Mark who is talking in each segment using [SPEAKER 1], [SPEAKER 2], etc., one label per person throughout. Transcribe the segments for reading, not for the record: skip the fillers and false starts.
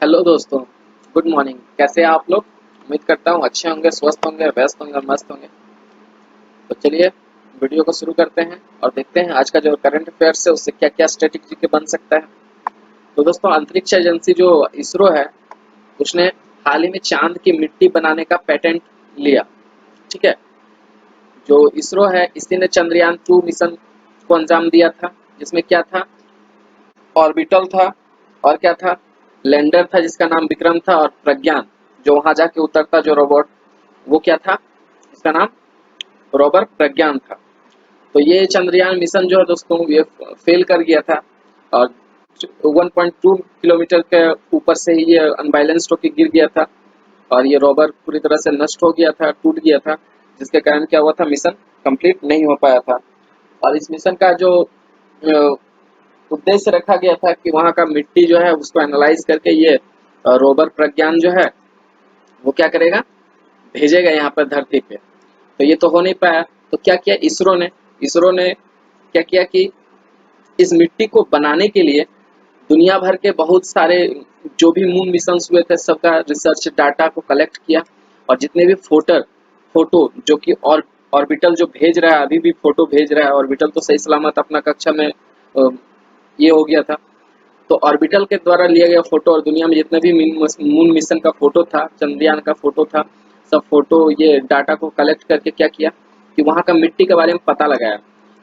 [SPEAKER 1] Hello दोस्तों। Good morning. कैसे हैं आप लोग? उम्मीद करता हूँ अच्छे होंगे, स्वस्थ होंगे, व्यस्त होंगे, मस्त होंगे। तो चलिए वीडियो को शुरू करते हैं और देखते हैं आज का जो करंट अफेयर्स है उससे क्या क्या स्ट्रेटेजी के बन सकता है। तो दोस्तों, अंतरिक्ष एजेंसी जो इसरो है उसने हाल ही में चांद की मिट्टी बनाने का पेटेंट लिया। ठीक है। जो इसरो है इसी ने चंद्रयान 2 मिशन को अंजाम दिया था, जिसमें क्या था, ऑर्बिटल था और क्या था, लैंडर था जिसका नाम विक्रम था, और प्रज्ञान जो वहां जाके उतरता जो रोबोट, वो क्या था, इसका नाम रोवर प्रज्ञान था। तो ये चंद्रयान मिशन जो है दोस्तों ये फेल कर गया था और 1.2 किलोमीटर के ऊपर से ही ये अनबैलेंस्ड होकर गिर गया था और ये रोवर पूरी तरह से नष्ट हो गया था, टूट गया था, जिसके कारण क्या हुआ था, मिशन कंप्लीट नहीं हो पाया था। और इस मिशन का जो उद्देश्य रखा गया था कि वहाँ का मिट्टी जो है उसको एनालाइज करके ये रोवर प्रज्ञान जो है वो क्या करेगा, भेजेगा यहाँ पर धरती पे। तो ये तो हो नहीं पाया। तो क्या किया इसरो ने क्या किया कि इस मिट्टी को बनाने के लिए दुनिया भर के बहुत सारे जो भी मून मिशंस हुए थे सबका रिसर्च डाटा को कलेक्ट किया। और जितने भी फोटो जो कि ऑर्बिटल जो भेज रहा है, अभी भी फोटो भेज रहा है, ऑर्बिटल तो सही सलामत अपना कक्षा में ये हो गया था। तो ऑर्बिटल के द्वारा लिया गया फोटो और दुनिया में जितने भी मून मिशन का फोटो था, चंद्रयान का फोटो था, सब फोटो ये डाटा को कलेक्ट करके क्या किया कि वहाँ का मिट्टी के बारे में पता लगाया।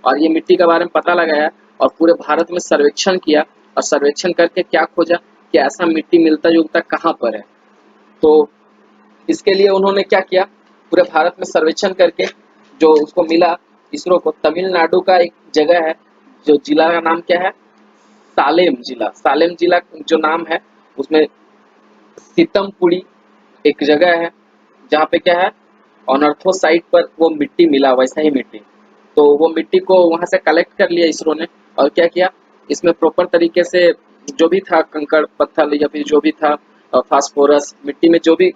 [SPEAKER 1] और ये मिट्टी के बारे में पता लगाया और पूरे भारत में सर्वेक्षण किया। और सर्वेक्षण करके क्या खोजा कि ऐसा मिट्टी मिलता जुलता कहाँ पर है। तो इसके लिए उन्होंने क्या किया, पूरे भारत में सर्वेक्षण करके जो उसको मिला, इसरो को तमिलनाडु का एक जगह है, जो जिला का नाम क्या है, सालेम जिला जो नाम है उसमें सीतमपुरी एक जगह है जहाँ पे क्या है, ऑनर्थो साइट पर वो मिट्टी मिला, वैसा ही मिट्टी। तो वो मिट्टी को वहां से कलेक्ट कर लिया इसरो ने और क्या किया, इसमें प्रॉपर तरीके से जो भी था कंकड़ पत्थर या फिर जो भी था फास्फोरस मिट्टी में जो भी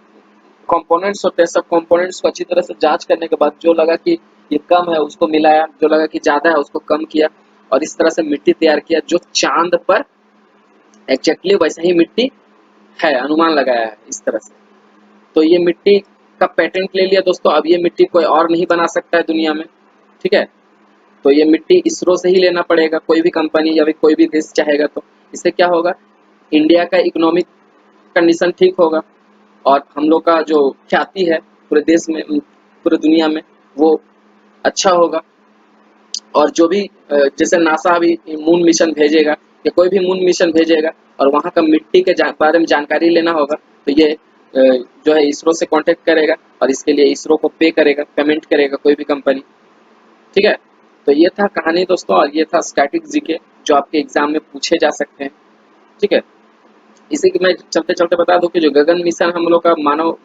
[SPEAKER 1] कंपोनेंट्स होते हैं, सब कंपोनेंट्स को अच्छी तरह से जांच करने के बाद जो लगा कि ये कम है उसको मिलाया, जो लगा कि ज्यादा है उसको कम किया। और इस तरह से मिट्टी तैयार किया जो चांद पर एग्जैक्टली वैसा ही मिट्टी है, अनुमान लगाया है इस तरह से। तो ये मिट्टी का पेटेंट ले लिया दोस्तों। अब ये मिट्टी कोई और नहीं बना सकता है दुनिया में। ठीक है। तो ये मिट्टी इसरो से ही लेना पड़ेगा, कोई भी कंपनी या फिर कोई भी देश चाहेगा तो। इससे क्या होगा, इंडिया का इकोनॉमिक कंडीशन ठीक होगा और हम लोग का जो ख्याति है पूरे देश में, पूरे दुनिया में, वो अच्छा होगा। और जो भी जैसे नासा अभी मून मिशन भेजेगा या कोई भी मून मिशन भेजेगा और वहाँ का मिट्टी के बारे में जानकारी लेना होगा, तो ये जो है इसरो से कांटेक्ट करेगा और इसके लिए इसरो को पे करेगा, पेमेंट करेगा कोई भी कंपनी। ठीक है। तो ये था कहानी दोस्तों और ये था स्टैटिक जीके जो आपके एग्जाम में पूछे जा सकते हैं। ठीक है। इसी के मैं चलते चलते बता दूं कि जो गगन मिशन हम लोग का मानव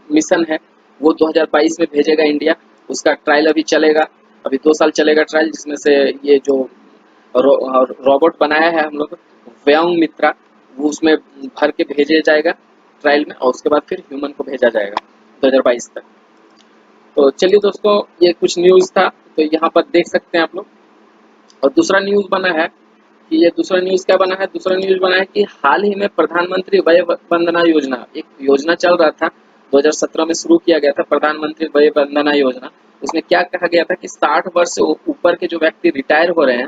[SPEAKER 1] मिशन है वो 2022 में भेजेगा इंडिया। उसका ट्रायल अभी चलेगा, अभी 2 साल चलेगा ट्रायल, जिसमें से ये जो रोबोट बनाया है हम लोग व्यंग मित्रा, वो उसमें भर के भेजे जाएगा ट्रायल में और उसके बाद फिर ह्यूमन को भेजा जाएगा 2022 तक। तो चलिए दोस्तों, ये कुछ न्यूज़ था, तो यहाँ पर देख सकते हैं आप लोग। और दूसरा न्यूज़ बना है कि ये दूसरा न्यूज़ क्या बना है, दूसरा न्यूज़ बना है कि हाल ही में प्रधानमंत्री वय वंदना योजना, एक योजना चल रहा था, 2017 में शुरू किया गया था प्रधानमंत्री वय वंदना योजना। उसमें क्या कहा गया था कि 60 वर्ष से ऊपर के जो व्यक्ति रिटायर हो रहे हैं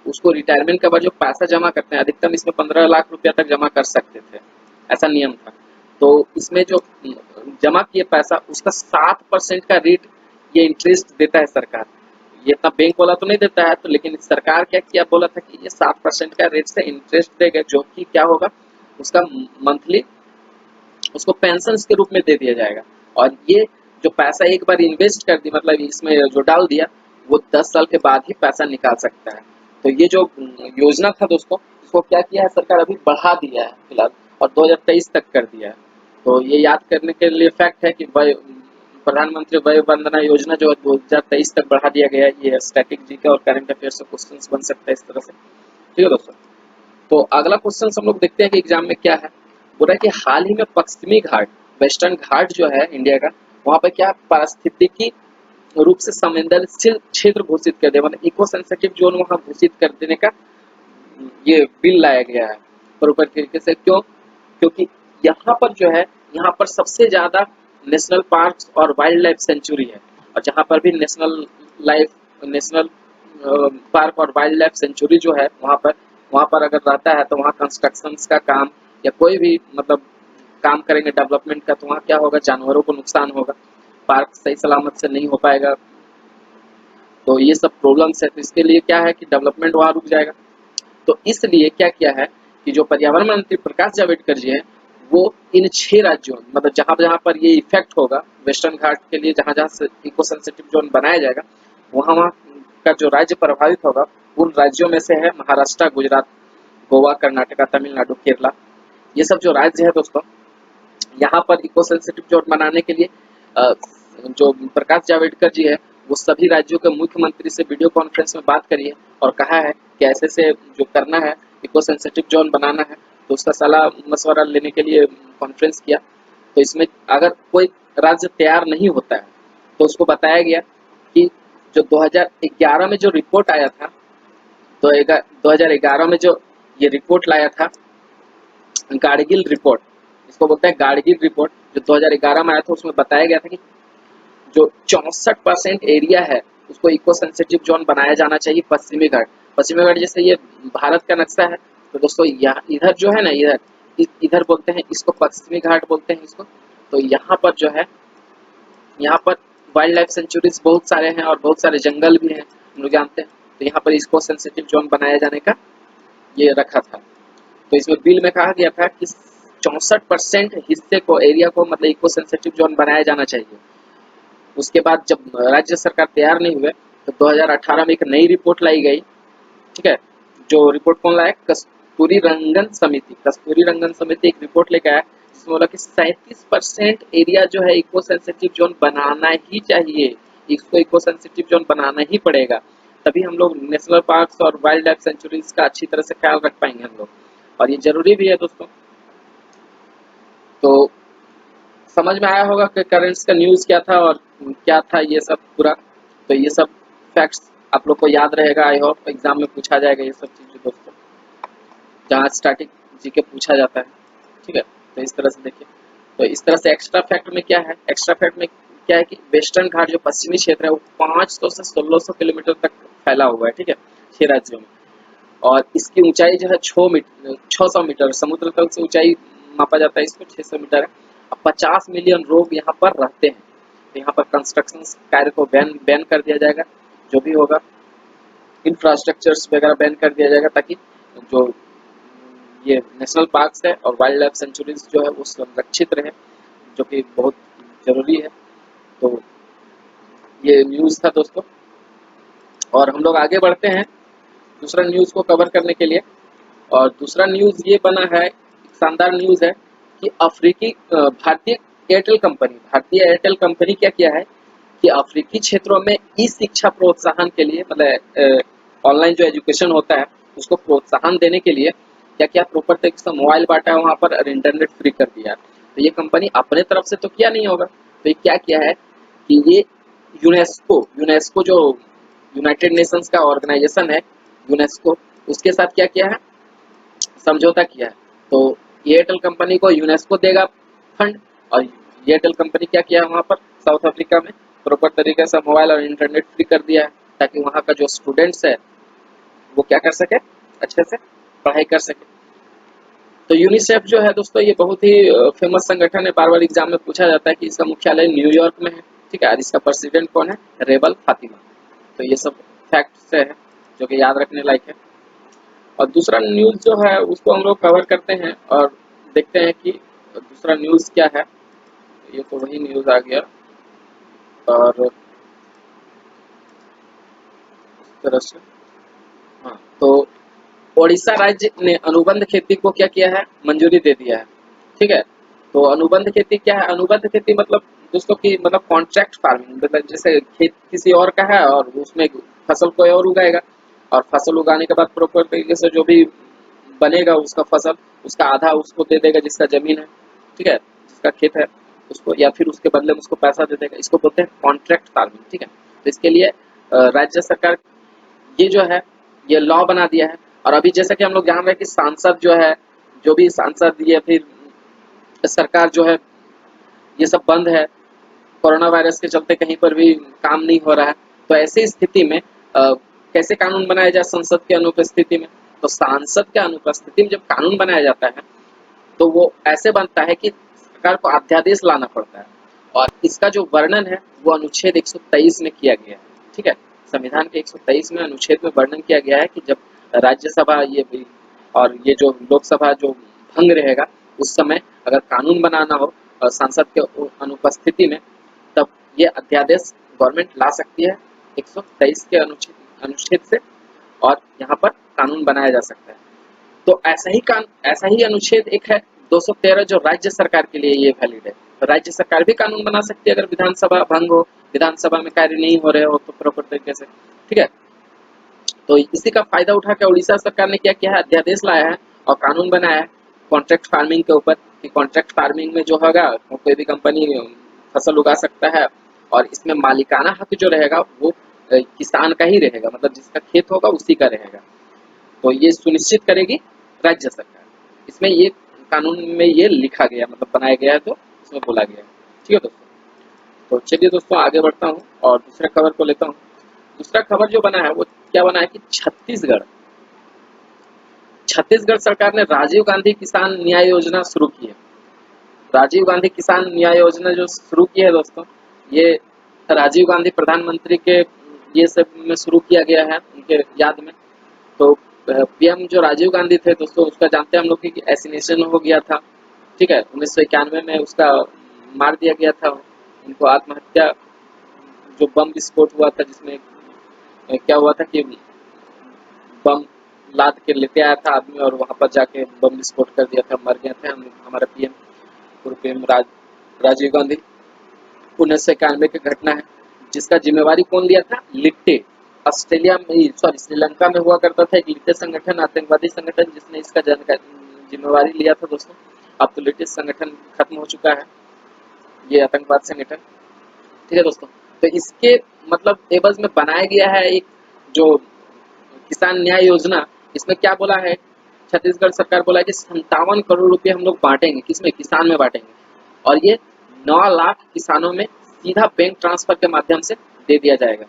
[SPEAKER 1] उसको रिटायरमेंट के बाद जो पैसा जमा करते हैं अधिकतम इसमें 15 लाख रुपया तक जमा कर सकते थे, ऐसा नियम था। तो इसमें जो जमा किए पैसा उसका 7% का रेट ये इंटरेस्ट देता है सरकार। ये इतना बैंक वाला तो नहीं देता है, तो लेकिन सरकार क्या किया, बोला था कि ये 7% का रेट से इंटरेस्ट देगा, जो कि क्या होगा, उसका मंथली उसको पेंशन के रूप में दे दिया जाएगा। और ये जो पैसा एक बार इन्वेस्ट कर दी, मतलब इसमें जो डाल दिया, वो 10 साल के बाद ही पैसा निकाल सकता है। तो ये जो योजना था दोस्तों, इसको क्या किया है सरकार, अभी बढ़ा दिया है फिलहाल और 2023 तक कर दिया है। तो ये याद करने के लिए फैक्ट है कि प्रधानमंत्री वय वंदना योजना जो है 2023 तक बढ़ा दिया गया है। ये स्टैटिक जीके और करंट अफेयर से क्वेश्चंस बन सकता है इस तरह से। ठीक है दोस्तों। तो अगला क्वेश्चन हम लोग देखते हैं कि एग्जाम में क्या है। बोल रहा है कि हाल ही में पश्चिमी घाट, वेस्टर्न घाट जो है इंडिया का, वहाँ पर क्या पारिस्थितिकी रूप से संवेदनशील क्षेत्र घोषित कर दिया, मतलब इको सेंसिटिव जोन वहाँ घोषित कर देने का ये बिल लाया गया है प्रॉपर तरीके से। क्यों? क्योंकि यहाँ पर जो है, यहाँ पर सबसे ज्यादा नेशनल पार्क्स और वाइल्ड लाइफ सेंचुरी है। और जहाँ पर भी नेशनल पार्क और वाइल्ड लाइफ सेंचुरी जो है, वहाँ पर अगर रहता है तो वहाँ कंस्ट्रक्शन का काम या कोई भी मतलब काम करेंगे डेवलपमेंट का, तो वहाँ क्या होगा, जानवरों को नुकसान होगा, पार्क सही सलामत से नहीं हो पाएगा। तो ये सब प्रॉब्लम्स है, तो इसके लिए क्या है कि डेवलपमेंट वहाँ रुक जाएगा। तो इसलिए क्या किया है कि जो पर्यावरण मंत्री प्रकाश जावड़ेकर जी हैं, वो इन 6 राज्यों मतलब जहाँ जहाँ पर ये इफेक्ट होगा वेस्टर्न घाट के लिए, जहाँ जहाँ से इको सेंसिटिव जोन बनाया जाएगा, वहाँ वहाँ का जो राज्य प्रभावित होगा उन राज्यों में से है महाराष्ट्र, गुजरात, गोवा, कर्नाटका, तमिलनाडु, केरला। ये सब जो राज्य है दोस्तों, यहाँ पर इको सेंसिटिव जोन बनाने के लिए जो प्रकाश जावड़ेकर जी है, वो सभी राज्यों के मुख्यमंत्री से वीडियो कॉन्फ्रेंस में बात करी है और कहा है कि ऐसे से जो करना है, इको सेंसिटिव जोन बनाना है, तो उसका सलाह मशवरा लेने के लिए कॉन्फ्रेंस किया। तो इसमें अगर कोई राज्य तैयार नहीं होता है तो उसको बताया गया कि जो 2011 में जो रिपोर्ट आया था, तो 2011 में जो ये रिपोर्ट लाया था, गाडगिल रिपोर्ट, इसको बोलते हैं गाडगिल रिपोर्ट, जो 2011 में आया था, उसमें बताया गया था कि जो 64% एरिया है उसको इको सेंसिटिव जोन बनाया जाना चाहिए। पश्चिमी घाट जैसे ये भारत का नक्शा है, तो दोस्तों यहाँ इधर जो है ना, इधर बोलते हैं इसको, पश्चिमी घाट बोलते हैं इसको। तो यहाँ पर जो है, यहाँ पर वाइल्ड लाइफ सेंचुरीज बहुत सारे हैं और बहुत सारे जंगल भी हैं, हम लोग जानते हैं। तो यहाँ पर इसको सेंसिटिव जोन बनाया जाने का ये रखा था। तो इसमें बिल में कहा गया था कि 64% हिस्से को, एरिया को मतलब इको सेंसिटिव जोन बनाया जाना चाहिए। उसके बाद जब राज्य सरकार तैयार नहीं हुए तो 2018 में एक नई रिपोर्ट लाई गई, ठीक है। जो रिपोर्ट कौन लाया, कस्तूरी रंगन समिति एक रिपोर्ट लेकर आया, जिसमें बोला कि 37% एरिया जो है इको सेंसिटिव जोन बनाना ही चाहिए, इसको इको सेंसिटिव जोन बनाना ही पड़ेगा, तभी हम लोग नेशनल पार्क्स और वाइल्ड लाइफ सेंचुरीज का अच्छी तरह से ख्याल रख पाएंगे हम लोग, और ये जरूरी भी है दोस्तों। तो समझ में आया होगा कि करेंट्स का न्यूज़ क्या था और क्या था ये सब पूरा। तो ये सब फैक्ट्स आप लोग को याद रहेगा, आई होप एग्जाम में पूछा जाएगा ये सब चीज़ें दोस्तों, जहाँ स्टैटिक जीके पूछा जाता है, ठीक है। तो इस तरह से देखिए, तो इस तरह से एक्स्ट्रा फैक्ट में क्या है, एक्स्ट्रा फैक्ट में क्या है कि वेस्टर्न घाट जो पश्चिमी क्षेत्र है वो 500 से 1600 किलोमीटर तक फैला हुआ है, ठीक है, 6 राज्यों में। और इसकी ऊंचाई जो है 600 मीटर, समुद्र तल से ऊंचाई मापा जाता है इसको 600 मीटर है। अब 50 मिलियन लोग यहाँ पर रहते हैं, तो यहाँ पर कंस्ट्रक्शन कार्य को बैन कर दिया जाएगा, जो भी होगा इंफ्रास्ट्रक्चर्स वगैरह बैन कर दिया जाएगा, ताकि जो ये नेशनल पार्क्स है और वाइल्ड लाइफ सेंचुरीज जो है वो संरक्षित रहे, जो कि बहुत जरूरी है। तो ये न्यूज़ था दोस्तों, और हम लोग आगे बढ़ते हैं दूसरा न्यूज़ को कवर करने के लिए। और दूसरा न्यूज़ ये बना है, शानदार न्यूज़ है कि भारतीय एयरटेल कंपनी क्या किया है कि अफ्रीकी क्षेत्रों में ई शिक्षा प्रोत्साहन के लिए, मतलब ऑनलाइन जो एजुकेशन होता है उसको प्रोत्साहन देने के लिए क्या क्या प्रॉपर तरीके से मोबाइल बांटा है वहाँ पर, और इंटरनेट फ्री कर दिया है। तो ये कंपनी अपने तरफ से तो किया नहीं होगा, तो ये क्या किया है कि ये यूनेस्को जो यूनाइटेड नेशंस का ऑर्गेनाइजेशन है, यूनेस्को, उसके साथ क्या किया है, समझौता किया है। तो एयरटेल कंपनी को यूनेस्को देगा फंड, और एयरटेल कंपनी क्या किया है वहाँ पर साउथ अफ्रीका में प्रॉपर तरीके से मोबाइल और इंटरनेट फ्री कर दिया है, ताकि वहाँ का जो स्टूडेंट्स है वो क्या कर सके, अच्छे से पढ़ाई कर सके। तो यूनिसेफ जो है दोस्तों, ये बहुत ही फेमस संगठन है, बार बार एग्जाम में पूछा जाता है कि इसका मुख्यालय न्यूयॉर्क में है, ठीक है, और इसका प्रेसिडेंट कौन है, रेबल फातिमा। तो ये सब फैक्ट्स है जो कि याद रखने लायक है। और दूसरा न्यूज़ जो है उसको हम लोग कवर करते हैं और देखते हैं कि दूसरा न्यूज़ क्या है। ये तो वही न्यूज़ आ गया, और इस तरह से, हाँ, तो ओडिशा राज्य ने अनुबंध खेती को क्या किया है, मंजूरी दे दिया है, ठीक है। तो अनुबंध खेती क्या है, अनुबंध खेती मतलब दोस्तों की मतलब कॉन्ट्रैक्ट फार्मिंग, मतलब जैसे खेत किसी और का है और उसमें फसल कोई और उगाएगा, और फसल उगाने के बाद प्रॉपर तरीके से जो भी बनेगा उसका फसल, उसका आधा उसको दे देगा जिसका जमीन है, ठीक है, जिसका खेत है उसको, या फिर उसके बदले में उसको पैसा दे देगा, इसको बोलते हैं कॉन्ट्रैक्ट फार्मिंग, ठीक है। तो इसके लिए राज्य सरकार ये जो है ये लॉ बना दिया है। और अभी जैसा कि हम लोग जान रहे हैं कि सांसद जो है, जो भी सांसद या फिर सरकार जो है ये सब बंद है, कोरोना वायरस के चलते कहीं पर भी काम नहीं हो रहा है। तो ऐसी स्थिति में कैसे कानून बनाया जाए संसद की अनुपस्थिति में? तो सांसद के अनुपस्थिति में जब कानून बनाया जाता है तो वो ऐसे बनता है कि सरकार को अध्यादेश लाना पड़ता है, और इसका जो वर्णन है वो अनुच्छेद 123 में किया गया है। ठीक है, संविधान के 123 में अनुच्छेद में वर्णन किया गया है कि जब राज्यसभा ये भी और ये जो लोकसभा जो भंग रहेगा उस समय अगर कानून बनाना हो सांसद के अनुपस्थिति में, तब ये अध्यादेश गवर्नमेंट ला सकती है 123 के अनुच्छेद से, और यहाँ पर कानून बनाया जा सकता है। तो ऐसा ही अनुच्छेद एक है 213 जो राज्य सरकार के लिए ये वैलिड है। तो राज्य सरकार भी कानून बना सकती है अगर विधानसभा भंग हो, विधानसभा में कार्य नहीं हो रहे हो तो प्रॉपर तरीके से। ठीक है, तो इसी का फायदा उठा के उड़ीसा सरकार ने क्या किया है, अध्यादेश लाया है और कानून बनाया है कॉन्ट्रैक्ट फार्मिंग के ऊपर, कि कॉन्ट्रैक्ट फार्मिंग में जो होगा कोई भी कंपनी फसल उगा सकता है, और इसमें मालिकाना हक जो रहेगा वो किसान का ही रहेगा, मतलब जिसका खेत होगा उसी का रहेगा। तो ये सुनिश्चित करेगी राज्य सरकार। इसमें ये कानून में ये लिखा गया, मतलब बनाया गया है, तो इसमें बोला गया है। ठीक है दोस्तों, तो चलिए दोस्तों आगे बढ़ता हूँ और दूसरे खबर को लेता हूँ। दूसरा खबर जो बना है वो क्या बना है कि छत्तीसगढ़ सरकार ने राजीव गांधी किसान न्याय योजना शुरू की है। राजीव गांधी किसान न्याय योजना जो शुरू की है दोस्तों, ये राजीव गांधी प्रधानमंत्री के ये सब में शुरू किया गया है उनके याद में। तो पीएम जो राजीव गांधी थे दोस्तों, उसका जानते हैं हम लोग कि एसिनेशन हो गया था। ठीक है, 1991 में उसका मार दिया गया था उनको, आत्महत्या जो बम विस्फोट हुआ था जिसमें क्या हुआ था कि बम लाद के लेते आया था आदमी और वहां पर जाके बम विस्फोट कर दिया था, मर गए थे हमारा पीएम, पूर्व पीएम राजीव गांधी। 1991 की घटना है जिसका जिम्मेवारी कौन लिया था, लिट्टे, ऑस्ट्रेलिया में सॉरी श्रीलंका में हुआ करता था एक लिट्टे संगठन, आतंकवादी संगठन, जिसने इसका जिम्मेवारी लिया था दोस्तों। अब तो लिट्टे संगठन खत्म हो चुका है, ये आतंकवाद संगठन। ठीक है दोस्तों, तो इसके मतलब एवज में बनाया गया है एक जो किसान न्याय योजना। इसमें क्या बोला है, छत्तीसगढ़ सरकार बोला है कि 57 करोड़ रुपए हम लोग बांटेंगे, किसमें, किसान में बांटेंगे, और ये 9 लाख किसानों में सीधा बैंक ट्रांसफर के माध्यम से दे दिया जाएगा।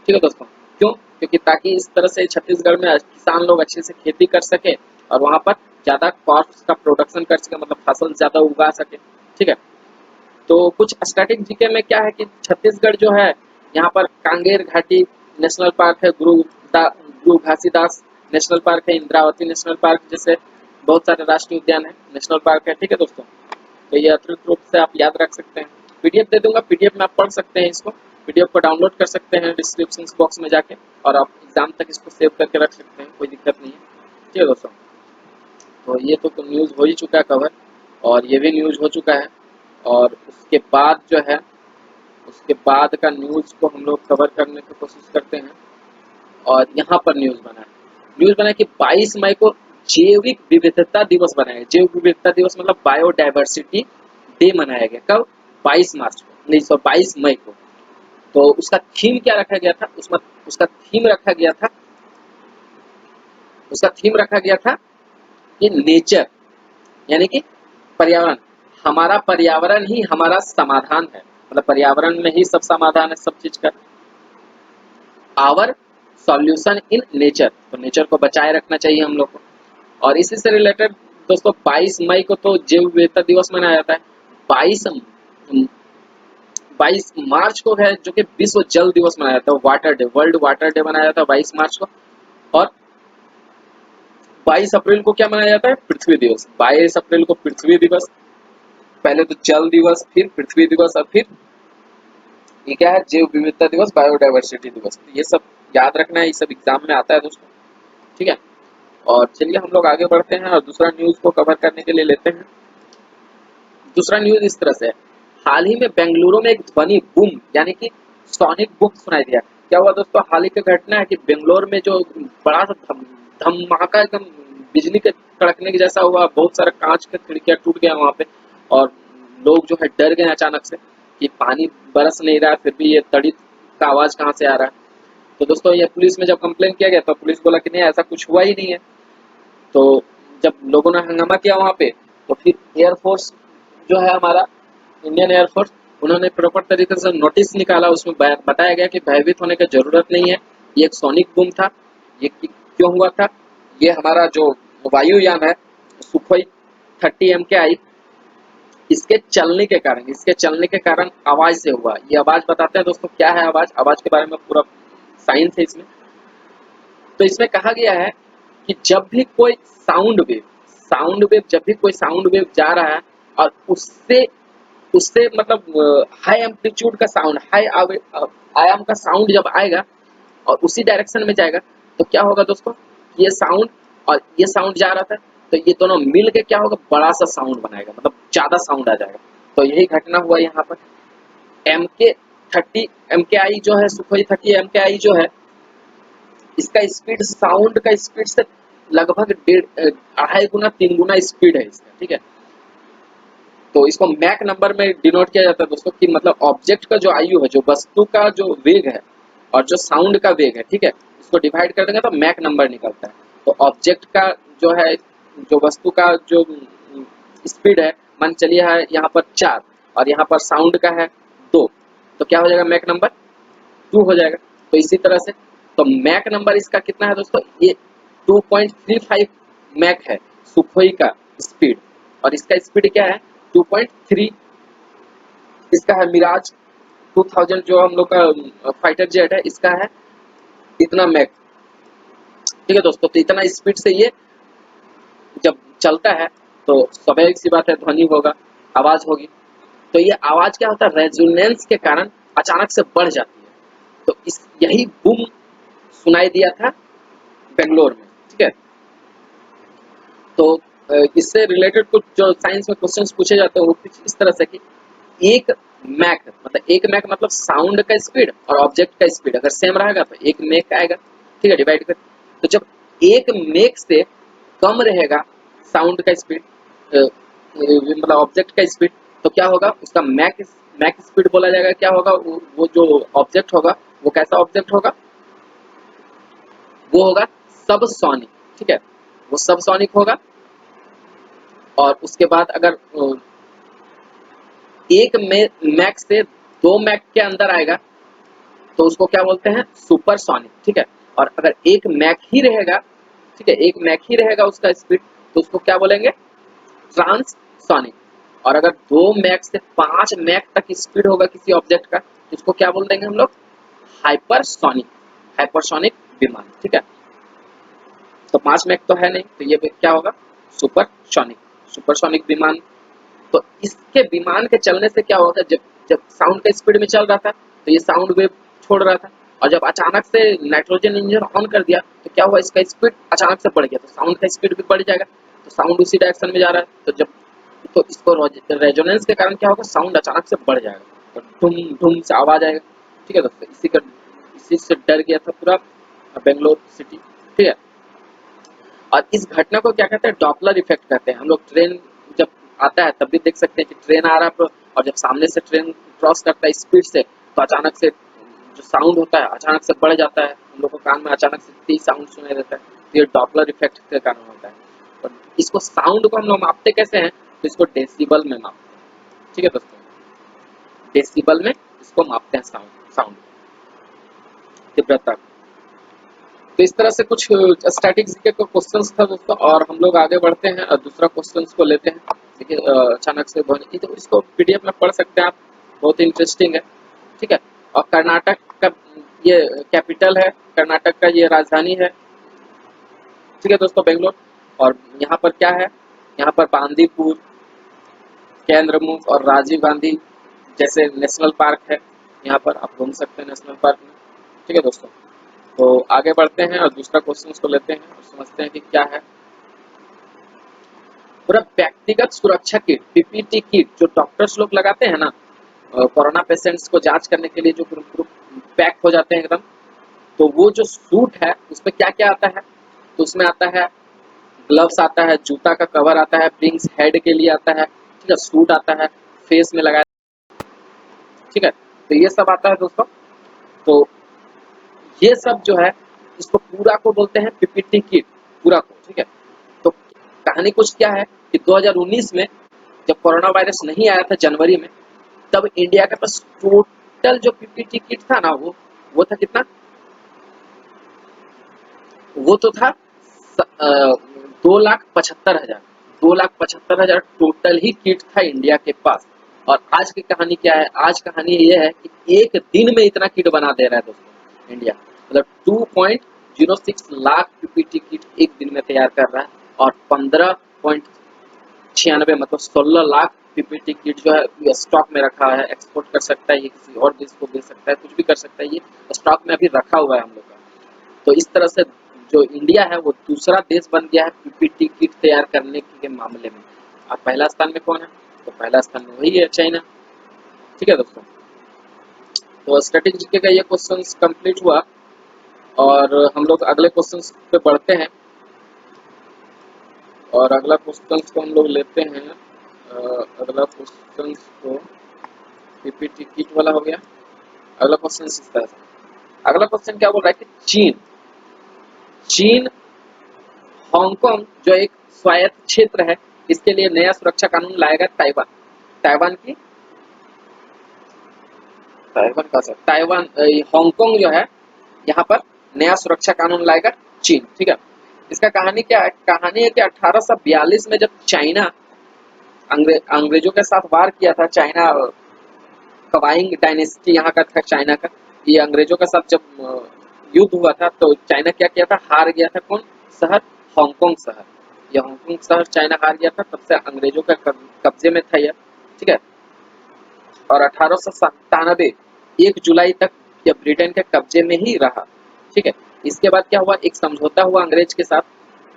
[SPEAKER 1] ठीक है दोस्तों, क्यों, क्योंकि ताकि इस तरह से छत्तीसगढ़ में किसान लोग अच्छे से खेती कर सके और वहां पर ज्यादा कॉस्ट का प्रोडक्शन कर सके, मतलब फसल ज्यादा उगा सके। ठीक है, तो कुछ स्टैटिक जीके में क्या है कि छत्तीसगढ़ जो है यहाँ पर कांगेर घाटी नेशनल पार्क है, गुरु घासीदास नेशनल पार्क है, इंद्रावती नेशनल पार्क, जैसे बहुत सारे राष्ट्रीय उद्यान है, नेशनल पार्क है। ठीक है दोस्तों, तो ये अतिरिक्त रूप से आप याद रख सकते हैं। पीडीएफ दे दूंगा, पीडीएफ में आप पढ़ सकते हैं, इसको पीडीएफ को डाउनलोड कर सकते हैं डिस्क्रिप्शन बॉक्स में जाके, और आप एग्जाम तक इसको सेव करके रख सकते हैं, कोई दिक्कत नहीं है। ठीक है दोस्तों, तो ये तो न्यूज़ हो ही चुका है कवर, और ये भी न्यूज़ हो चुका है, और उसके बाद जो है उसके बाद का न्यूज़ को हम लोग कवर करने की कोशिश करते हैं। और यहाँ पर न्यूज़ बना है कि 22 मई को जैविक विविधता दिवस बनाया, जैव विविधता दिवस मतलब बायोडाइवर्सिटी डे मनाया गया। कब, 22 मार्च को, नहीं 22 मई को। तो उसका थीम क्या रखा गया था, उसका थीम रखा गया था कि नेचर, यानी कि पर्यावरण, हमारा पर्यावरण ही हमारा समाधान है, मतलब पर्यावरण में ही सब समाधान है सब चीज का। आवर सॉल्यूशन इन नेचर, तो नेचर को बचाए रखना चाहिए हम लोग को। और इसी से रिलेटेड दोस्तों 22 मई को तो जैव विविधता दिवस मनाया जाता है। 22 मार्च को है जो कि विश्व जल दिवस मनाया जाता है, water day, world water day मनाया जाता है 22 मार्च को। और 22 अप्रैल को क्या मनाया जाता है, पृथ्वी दिवस। 22 अप्रैल को पृथ्वी दिवस, पहले तो जल दिवस, फिर पृथ्वी दिवस, और फिर ये क्या है, जैव विविधता दिवस, बायोडाइवर्सिटी दिवस। तो ये सब याद रखना है, ये सब एग्जाम में आता है दोस्तों। ठीक है, और चलिए हम लोग आगे बढ़ते हैं और दूसरा न्यूज को कवर करने के लिए लेते हैं। दूसरा न्यूज इस तरह से है, हाल ही में बेंगलुरु में एक ध्वनि बूम यानी कि सोनिक बूम सुनाई दिया। क्या हुआ दोस्तों, हाल ही की घटना है कि बेंगलोर में जो बड़ा सा धमाका, एकदम बिजली के कड़कने के जैसा हुआ, बहुत सारा कांच के खिड़कियां टूट गया वहां पे, और लोग जो है डर गए अचानक से कि पानी बरस नहीं रहा है, फिर भी ये तड़ित का आवाज कहाँ से आ रहा है। तो दोस्तों ये पुलिस में जब कंप्लेन किया गया तो पुलिस बोला कि नहीं ऐसा कुछ हुआ ही नहीं है। तो जब लोगों ने हंगामा किया वहां पे, तो फिर एयरफोर्स जो है हमारा इंडियन एयरफोर्स, उन्होंने प्रॉपर तरीके से नोटिस निकाला, उसमें बताया गया कि भयभीत होने की जरूरत नहीं है, ये एक सोनिक बूम था। ये क्यों हुआ था? ये हमारा जो वायुयान है सुखोई 30 MKI, इसके चलने के कारण आवाज से हुआ। ये आवाज बताते हैं दोस्तों क्या है आवाज, आवाज के बारे में पूरा साइंस है इसमें। तो इसमें कहा गया है कि जब भी कोई जब भी कोई साउंड वेव जा रहा है और उससे उससे मतलब हाई एम्पलीट्यूड का साउंड, आयाम का साउंड जब आएगा और उसी डायरेक्शन में जाएगा, तो क्या होगा दोस्तों, ये साउंड और ये साउंड जा रहा था, तो ये दोनों मिल के क्या होगा, बड़ा सा साउंड बनाएगा, मतलब ज्यादा साउंड आ जाएगा। तो यही घटना हुआ यहाँ पर। MK30 MKI जो है, सुखोई 30 MKI जो है, इसका स्पीड साउंड का स्पीड से लगभग 2.5 गुना 3 गुना स्पीड है इसका, ठीक है। तो इसको मैक नंबर में डिनोट किया जाता है दोस्तों, कि मतलब ऑब्जेक्ट का जो आयु है, जो वस्तु का जो वेग है और जो साउंड का वेग है, ठीक है, इसको डिवाइड कर देंगे तो मैक नंबर निकलता है। तो ऑब्जेक्ट का जो है, जो वस्तु का जो स्पीड है, मान चलिए है यहाँ पर 4 और यहाँ पर साउंड का है 2, तो क्या हो जाएगा, मैक नंबर 2 हो जाएगा। तो इसी तरह से तो मैक नंबर इसका कितना है दोस्तों, ये 2.35 मैक है सुखोई का स्पीड, और इसका स्पीड क्या है 2.3। इसका है मिराज 2000 जो हम लोग का फाइटर जेट है, इसका है इतना मैक, ठीक है दोस्तों। तो इतना स्पीड से ये जब चलता है तो स्वाभाविक सी बात है ध्वनि होगा, आवाज होगी। तो ये आवाज क्या होता है, रेजोनेंस के कारण अचानक से बढ़ जाती है। तो इस यही बूम सुनाई दिया था बेंगलोर में, ठीक है। तो इससे रिलेटेड कुछ जो साइंस में क्वेश्चंस पूछे जाते हैं वो कुछ इस तरह से कि एक एक मैक मतलब साउंड का स्पीड और ऑब्जेक्ट का स्पीड अगर सेम रहेगा तो एक मैक आएगा, ठीक है, डिवाइड कर। तो जब एक मैक से कम रहेगा साउंड का स्पीड, मतलब ऑब्जेक्ट का स्पीड, तो क्या होगा, उसका मैक स्पीड बोला जाएगा। क्या होगा, वो जो ऑब्जेक्ट होगा वो कैसा ऑब्जेक्ट होगा, वो होगा सब सोनिक, ठीक है, वो सब सोनिक होगा। और उसके बाद अगर एक मैक से 2 मैक के अंदर आएगा तो उसको क्या बोलते हैं, सुपरसोनिक, ठीक है। और अगर एक मैक ही रहेगा, ठीक है, एक मैक ही रहेगा उसका स्पीड, तो उसको क्या बोलेंगे, ट्रांससोनिक। और अगर 2 मैक से 5 मैक तक स्पीड होगा किसी ऑब्जेक्ट का, तो उसको क्या बोल देंगे हम लोग, हाइपरसोनिक, हाइपरसोनिक विमान, ठीक है। तो 5 मैक तो है नहीं, तो ये क्या होगा, सुपरसोनिक, सुपरसोनिक विमान। तो इसके विमान के चलने से क्या होगा, जब जब साउंड का स्पीड में चल रहा था तो ये साउंड वेव छोड़ रहा था, और जब अचानक से नाइट्रोजन इंजन ऑन कर दिया तो क्या हुआ, इसका स्पीड अचानक से बढ़ गया, तो साउंड का स्पीड भी बढ़ जाएगा। तो साउंड उसी डायरेक्शन में जा रहा है, तो जब तो इसको रेजोनेंस के कारण क्या होगा, साउंड अचानक से बढ़ जाएगा, तो धुम धुम से आवाज आएगा, ठीक है दोस्तों। इसी से डर गया था पूरा बेंगलोर सिटी, ठीक है। और इस घटना को क्या कहते हैं, डॉपलर इफेक्ट कहते हैं। हम लोग ट्रेन जब आता है तब भी देख सकते हैं कि ट्रेन आ रहा है और जब सामने से ट्रेन क्रॉस करता है स्पीड से, तो अचानक से जो साउंड होता है अचानक से बढ़ जाता है, हम लोग को कान में अचानक से तेज साउंड सुनाई देता है। तो ये डॉपलर इफेक्ट के कारण होता है। और इसको साउंड को हम लोग मापते कैसे हैं, तो इसको डेसिबल में मापते हैं, ठीक है दोस्तों, डेसिबल में इसको मापते हैं साउंड साउंड तीव्रता। तो इस तरह से कुछ स्टैटिक जीके का क्वेश्चंस था दोस्तों, और हम लोग आगे बढ़ते हैं और दूसरा क्वेश्चंस को लेते हैं। देखिए अचानक से ध्वनि, तो इसको पीडीएफ में पढ़ सकते हैं आप, बहुत इंटरेस्टिंग है, ठीक है। और कर्नाटक का ये कैपिटल है, कर्नाटक का ये राजधानी है, ठीक है दोस्तों, बेंगलोर। और यहाँ पर क्या है, यहाँ पर बांदीपुर, केंद्रमुख और राजीव गांधी जैसे नेशनल पार्क है, यहाँ पर आप घूम सकते हैं नेशनल पार्क में, ठीक है दोस्तों। तो आगे बढ़ते हैं और दूसरा क्वेश्चन को लेते हैं और समझते हैं कि क्या है। पूरा व्यक्तिगत सुरक्षा किट, पीपीटी किट, जो डॉक्टर्स लोग लगाते हैं ना कोरोना पेशेंट्स को जांच करने के लिए, जो पैक हो जाते हैं एकदम, तो वो जो सूट है उसमें क्या क्या आता है, तो उसमें आता है ग्लव्स आता है, जूता का कवर आता है, विंग्स हेड के लिए आता है, ठीक है, सूट आता है, फेस में लगाया, ठीक है, तो ये सब आता है दोस्तों। तो ये सब जो है इसको पूरा को बोलते हैं पीपीटी किट, पूरा को, ठीक है। तो कहानी कुछ क्या है कि 2019 में, जब कोरोना वायरस नहीं आया था जनवरी में, तब इंडिया के पास टोटल जो पीपीटी किट था ना, वो था कितना, वो तो था 2,75,000, 2,75,000 टोटल ही किट था इंडिया के पास। और आज की कहानी क्या है, आज कहानी ये है कि एक दिन में इतना किट बना दे रहा है दोस्तों इंडिया, मतलब 2.06 लाख पीपीटी किट एक दिन में तैयार कर रहा है। और 15.96 मतलब 16 लाख पीपीटी किट जो है ये स्टॉक में रखा है, एक्सपोर्ट कर सकता है, ये किसी और देश को दे सकता है, कुछ भी कर सकता है, ये स्टॉक में अभी रखा हुआ है हम लोग का। तो इस तरह से जो इंडिया है वो दूसरा देश बन गया है पीपीटी किट तैयार करने के मामले में। अब पहला स्थान में कौन है, तो पहला स्थान में वही है, चाइना। ठीक है दोस्तों, तो स्टैटिक जीके का ये क्वेश्चन कंप्लीट हुआ और हम लोग अगले क्वेश्चन पे बढ़ते हैं। और अगला क्वेश्चन को हम लोग लेते हैं, अगला क्वेश्चन को पीपीटी किट वाला हो गया। अगला क्वेश्चन इस तरह से, अगला क्वेश्चन क्या बोल रहा है कि चीन चीन हांगकांग जो एक स्वायत्त क्षेत्र है, इसके लिए नया सुरक्षा कानून लाएगा ताइवान। ताइवान की ताइवान का सर ताइवान हांगकांग जो है यहाँ पर नया सुरक्षा कानून लाएगा चीन। ठीक है, इसका कहानी क्या है, कहानी है कि 1842 में जब चाइना अंग्रेजों के साथ वार किया था, चाइना कवाइंग डायनेस्टी यहाँ का था चाइना का, ये अंग्रेजों के साथ जब युद्ध हुआ था तो चाइना क्या किया था, हार गया था। कौन शहर, हांगकांग शहर, ये हांगकांग शहर चाइना हार गया था, तब से अंग्रेजों के कब्जे में था यह। ठीक है, और 1897 1 जुलाई तक यह ब्रिटेन के कब्जे में ही रहा। ठीक है, इसके बाद क्या हुआ, एक समझौता हुआ अंग्रेज के साथ,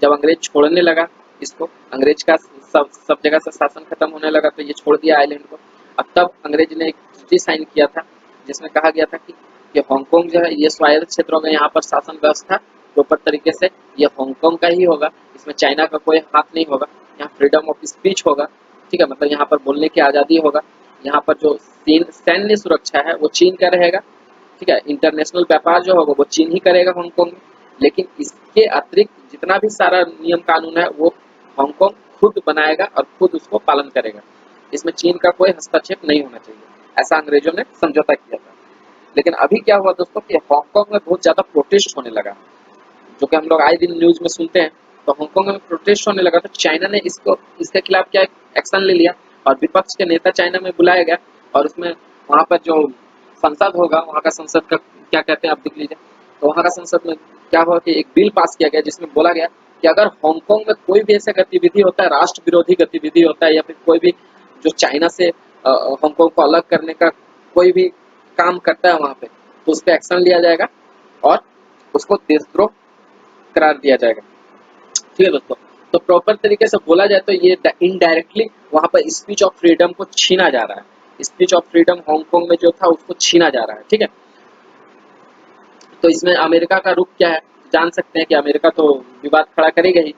[SPEAKER 1] जब अंग्रेज छोड़ने लगा इसको, अंग्रेज का सब जगह से शासन खत्म होने लगा तो ये छोड़ दिया आइलैंड को। अब तब अंग्रेज ने एक ट्रीटी साइन किया था जिसमें कहा गया था कि ये हांगकांग जो है ये स्वायत्त क्षेत्र होगा, यहाँ पर शासन व्यवस्था प्रॉपर तरीके से ये हांगकांग का ही होगा, इसमें चाइना का कोई हाथ नहीं होगा, यहाँ फ्रीडम ऑफ स्पीच होगा। ठीक है, मतलब यहाँ पर बोलने की आज़ादी होगा, यहाँ पर जो सैन्य सुरक्षा है वो चीन का रहेगा। ठीक है, इंटरनेशनल व्यापार जो होगा वो चीन ही करेगा हांगकांग में, लेकिन इसके अतिरिक्त जितना भी सारा नियम कानून है वो हांगकांग खुद बनाएगा और खुद उसको पालन करेगा, इसमें चीन का कोई हस्तक्षेप नहीं होना चाहिए, ऐसा अंग्रेजों ने समझौता किया था। लेकिन अभी क्या हुआ दोस्तों कि हांगकांग में बहुत ज्यादा प्रोटेस्ट होने लगा, जो कि हम लोग आए दिन न्यूज में सुनते हैं। तो हांगकांग में प्रोटेस्ट होने लगा तो चाइना ने इसको इसके खिलाफ क्या एक्शन ले लिया और विपक्ष के नेता चाइना में बुलाया गया, और उसमें वहाँ पर जो संसद होगा, वहाँ का संसद का क्या कहते हैं आप देख लीजिए, तो वहाँ का संसद में क्या हुआ कि एक बिल पास किया गया जिसमें बोला गया कि अगर हांगकांग में कोई भी ऐसा गतिविधि होता है, राष्ट्र विरोधी गतिविधि होता है, या फिर कोई भी जो चाइना से हांगकांग को अलग करने का कोई भी काम करता है वहाँ पे, तो उस पर एक्शन लिया जाएगा और उसको देशद्रोह करार दिया जाएगा। ठीक है दोस्तों, तो प्रॉपर तरीके से बोला जाए तो ये इनडायरेक्टली वहाँ पर स्पीच ऑफ फ्रीडम को छीना जा रहा है, स्पीच ऑफ फ्रीडम हांगकांग में जो था उसको छीना जा रहा है। ठीक है, तो इसमें अमेरिका का रुख क्या है, जान सकते हैं कि अमेरिका तो विवाद खड़ा करेगा ही।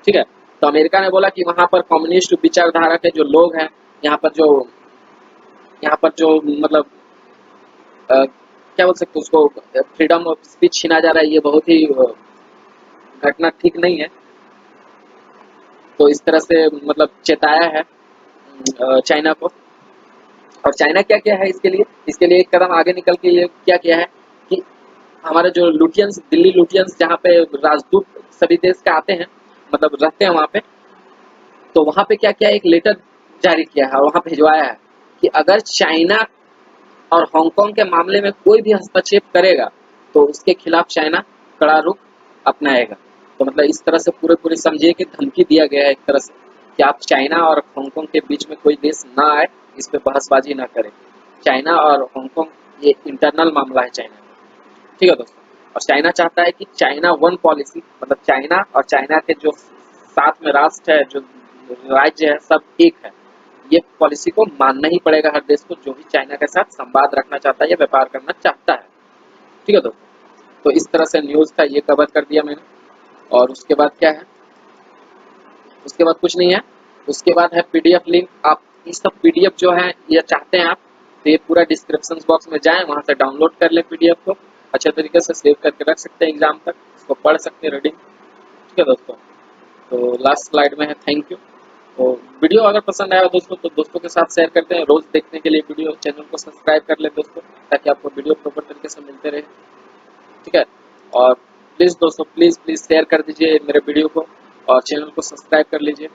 [SPEAKER 1] ठीक है, तो अमेरिका ने बोला कि वहाँ पर कम्युनिस्ट विचारधारा के जो लोग हैं, यहाँ पर जो मतलब क्या बोल सकते हैं उसको, फ्रीडम ऑफ स्पीच छीना जा रहा है, ये बहुत ही घटना ठीक नहीं है। तो इस तरह से मतलब चेताया है चाइना को। और चाइना क्या किया है इसके लिए एक कदम आगे निकल के ये क्या किया है कि हमारे जो लुटियंस, दिल्ली लुटियंस जहाँ पे राजदूत सभी देश के आते हैं, मतलब रहते हैं वहाँ पे, तो वहाँ पे क्या किया, एक लेटर जारी किया है, वहाँ भिजवाया है कि अगर चाइना और हांगकांग के मामले में कोई भी हस्तक्षेप करेगा तो उसके खिलाफ चाइना कड़ा रुख अपनाएगा। तो मतलब इस तरह से पूरे समझिए कि धमकी दिया गया है एक तरह से कि आप चाइना और हांगकांग के बीच में कोई देश ना आए, इस पे बहसबाजी ना करे। चाइना और हांगकांग ये इंटरनल मामला है चाइना में। ठीक है दोस्तों, और चाइना चाहता है कि चाइना वन पॉलिसी, मतलब चाइना और चाइना के जो साथ में राष्ट्र है, जो राज्य है, सब एक है, ये पॉलिसी को मानना ही पड़ेगा हर देश को जो भी चाइना के साथ संवाद रखना चाहता है या व्यापार करना चाहता है। ठीक है दोस्तों, तो इस तरह से न्यूज था, ये कवर कर दिया मैंने। और उसके बाद क्या है, उसके बाद कुछ नहीं है, उसके बाद है पीडीएफ लिंक। आप ये सब पीडीएफ जो है ये चाहते हैं आप, तो ये पूरा डिस्क्रिप्शन बॉक्स में जाएं, वहां से डाउनलोड कर लें पीडीएफ को, अच्छे तरीके से सेव करके रख सकते हैं, एग्जाम तक इसको पढ़ सकते हैं रीडिंग। ठीक है दोस्तों, तो लास्ट स्लाइड में है थैंक यू। तो वीडियो अगर पसंद आया दोस्तों तो दोस्तों के साथ शेयर करते हैं। रोज देखने के लिए वीडियो चैनल को सब्सक्राइब कर ले दोस्तों, ताकि आपको वीडियो प्रॉपर तरीके से मिलते रहे। ठीक है, और प्लीज़ दोस्तों प्लीज़ प्लीज़ शेयर कर दीजिए मेरे वीडियो को और चैनल को सब्सक्राइब कर लीजिए।